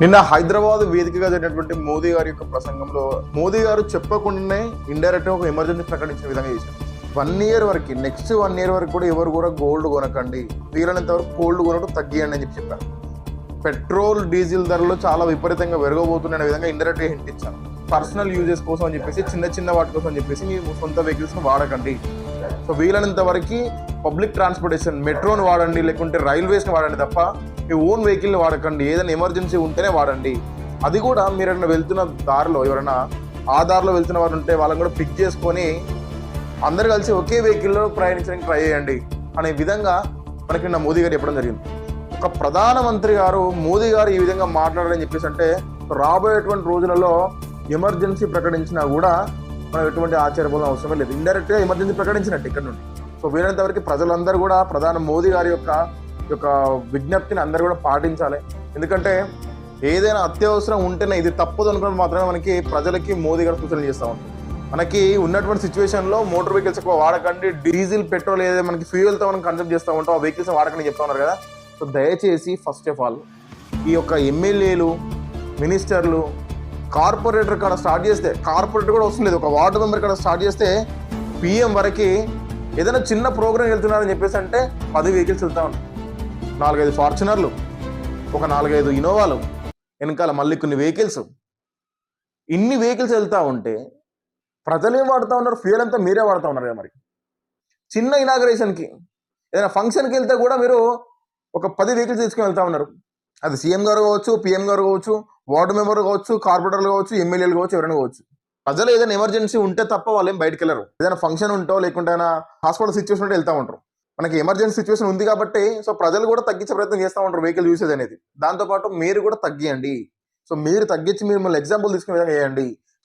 నిన్న హైదరాబాద్ వేదికగా జరిగినటువంటి మోదీ గారి యొక్క ప్రసంగంలో మోదీ గారు చెప్పకుండానే ఇండైరెక్ట్ గా ఒక ఎమర్జెన్సీ ప్రకటించిన విధంగా చేశారు. 1 year వరకు, నెక్స్ట్ 1 year వరకు కూడా ఎవరు కూడా గోల్డ్ కొనకండి, వీలైనంత వరకు గోల్డ్ కొనడం తగ్గియండి అని చెప్పారు. పెట్రోల్ డీజిల్ ధరలు చాలా విపరీతంగా పెరగబోతున్న విధంగా ఇండైరెక్ట్ గా హింట్ ఇచ్చారు. పర్సనల్ యూజెస్ కోసం అని చెప్పేసి, చిన్న వాటి కోసం అని చెప్పేసి మీ సొంత వెహికల్స్ వాడకండి. సో వీలైనంత వరకు పబ్లిక్ ట్రాన్స్పోర్టేషన్, మెట్రోని వాడండి, లేకుంటే రైల్వేస్ని వాడండి తప్ప మీ ఓన్ వెహికల్ని వాడకండి. ఏదైనా ఎమర్జెన్సీ ఉంటేనే వాడండి. అది కూడా మీరు ఏదైనా వెళ్తున్న దారిలో ఎవరైనా ఆ దారిలో వెళ్తున్న వారు ఉంటే వాళ్ళని కూడా పిక్ చేసుకొని అందరు కలిసి ఒకే వెహికల్లో ప్రయాణించడానికి ట్రై చేయండి అనే విధంగా మనకి నిన్న మోదీ గారు చెప్పడం జరిగింది. ఒక ప్రధానమంత్రి గారు మోదీ గారు ఈ విధంగా మాట్లాడాలని చెప్పేసి అంటే రాబోయేటువంటి రోజులలో ఎమర్జెన్సీ ప్రకటించినా కూడా మనం ఎటువంటి ఆశ్చర్యపోవాల్సిన అవసరం లేదు. ఇండైరెక్ట్గా ఎమర్జెన్సీ ప్రకటించినట్టు ఇక్కడ నుండి. సో వీలైనంత వరకు ప్రజలందరూ కూడా ప్రధాని మోదీ గారి యొక్క విజ్ఞప్తిని అందరూ కూడా పాటించాలి. ఎందుకంటే ఏదైనా అత్యవసరం ఉంటేనే, ఇది తప్పదు అనుకున్నది మాత్రమే మనకి ప్రజలకి మోదీ గారు సూచనలు చేస్తూ ఉంటారు. మనకి ఉన్నటువంటి సిచ్యువేషన్లో మోటార్ వెహికల్స్ ఎక్కువ వాడకండి, డీజిల్ పెట్రోల్ ఏదైతే మనకి ఫ్యూయల్తో మనం కన్సూమ్ చేస్తూ ఉంటాం, ఆ వెహికల్స్ వాడకండి చెప్తా ఉన్నారు కదా. సో దయచేసి ఫస్ట్ ఆఫ్ ఆల్ ఈ యొక్క ఎమ్మెల్యేలు, మినిస్టర్లు, కార్పొరేటర్ కాడ స్టార్ట్ చేస్తే, కార్పొరేటర్ కూడా అవసరం లేదు, ఒక వార్డు మెంబర్ కాడ స్టార్ట్ చేస్తే పిఎం వరకు ఏదైనా చిన్న ప్రోగ్రామ్ వెళ్తున్నారని చెప్పేసి అంటే 10 వెహికల్స్ వెళ్తా ఉంటాయి. 4-5 ఫార్చునర్లు, ఒక 4-5 ఇన్నోవాలు, వెనకాల మళ్ళీ కొన్ని వెహికల్స్, ఇన్ని వెహికల్స్ వెళ్తూ ఉంటే ప్రజలు ఏం వాడుతూ ఉన్నారు? ఫ్యూయల్ అంతా మీరే వాడుతూ ఉన్నారు కదా. మరి చిన్న ఇనాగరేషన్కి, ఏదైనా ఫంక్షన్కి వెళ్తే కూడా మీరు ఒక 10 వెహికల్స్ తీసుకుని వెళ్తా ఉన్నారు. అది సీఎం గారు కావచ్చు, పిఎం గారు కావచ్చు, వార్డు మెంబర్ కావచ్చు, కార్పొరేటర్లు కావచ్చు, ఎమ్మెల్యేలు కావచ్చు, ఎవరైనా కావచ్చు. ప్రజలు ఏదైనా ఎమర్జెన్సీ ఉంటే తప్ప వాళ్ళు ఏం బయటకు వెళ్ళరు. ఏదైనా ఫంక్షన్ ఉంటో లేకుంటే హాస్పిటల్ సిచ్యువేషన్ ఉంటే వెళ్తూ ఉంటారు. మనకి ఎమర్జెన్సీ సిచ్యువేషన్ ఉంది కాబట్టి సో ప్రజలు కూడా తగ్గించే ప్రయత్నం చేస్తూ ఉంటారు వెహికల్ యూసేజ్ అనేది. దాంతోపాటు మీరు కూడా తగ్గియండి. సో మీరు తగ్గించి మిమ్మల్ని ఎగ్జాంపుల్ తీసుకునే విధంగా చేయండి.